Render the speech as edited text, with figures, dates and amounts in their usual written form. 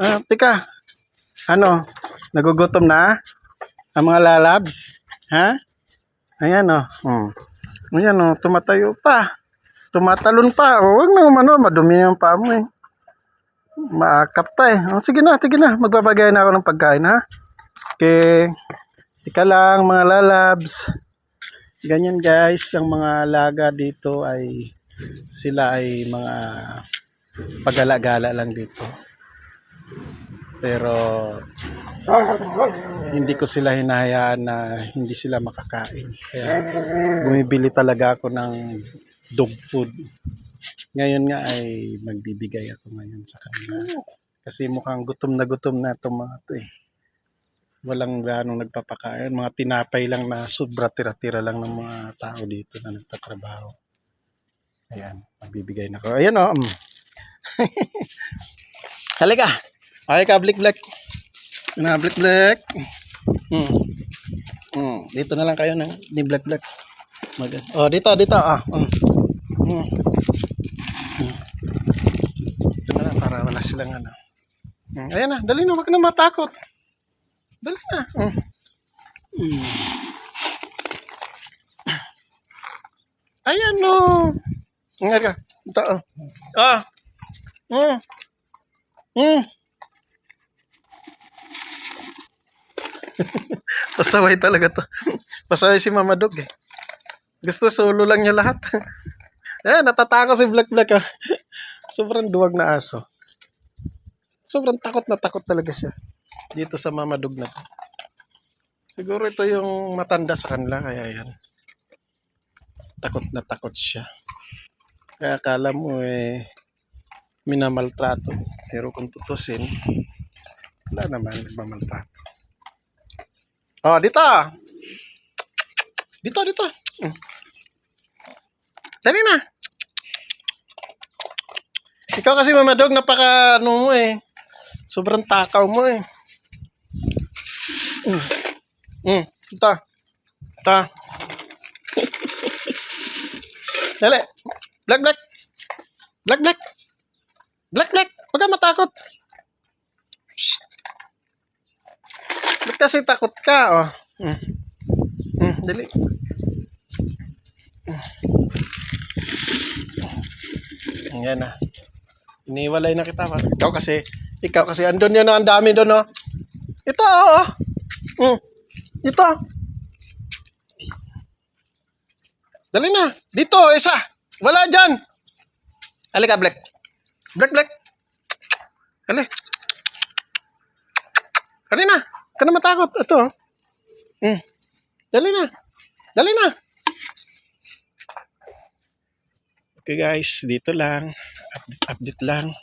Tika, ano, nagugutom na ang mga lalabs? Ha? Ayan o. Ayan o, tumatayo pa. Tumatalon pa. O, huwag na umano, madumi yung paa mo eh. Maakap pa eh. O, sige na. Magbabagay na ako ng pagkain ha. Okay. Tika lang mga lalabs. Ganyan guys, ang mga alaga dito ay sila ay mga pagala-gala lang dito. Pero hindi ko sila hinahayaan na hindi sila makakain. Kaya bumibili talaga ako ng dog food. Ngayon nga ay magbibigay ako ngayon sa kanila. Kasi mukhang gutom na itong mga to eh. Walang ganong nagpapakain. Mga tinapay lang na sobra tira-tira lang ng mga tao dito na nagtatrabaho. Ayan, magbibigay na ako. Ayan o. Halika. Okay ka, blik-blik. Na blik-blik. Dito na lang kayo ni blik-blik. Oh, dito. Dito na lang para wala silang ano. Ayan na, dali na, wag na matakot. Dali na. Ayan no. Ingat ka. Ito Pasaway talaga to. Pasaway si Mama Dog eh. Gusto solo lang niya lahat. Natatako si Black ah. Sobrang duwag na aso. Sobrang takot na takot talaga siya. Dito sa Mama Dog na to. Siguro ito yung matanda sa kanila kaya yan. Takot na takot siya. Kaya akala mo eh minamaltrato. Pero kung tutusin, wala naman nagmamaltrato. Oh, dito. Dito. Dali na. Ikaw kasi Mama Dog, napaka ano mo eh. Sobrang takaw mo eh. Ito. Dali. Black. Huwag ka matakot. Shh. Ba't kasi takot ka oh. Dali. Ayan na. Iniwalay na kita. Ikaw kasi andun yun, ang dami doon, oh. Ito, oh. Ito. Dali na. Dito, isa. Wala dyan. Halika, Black. Hali. Dali na. Huwag ka na matakot. Ito, oh. Dali na. Okay guys, dito lang. Update lang.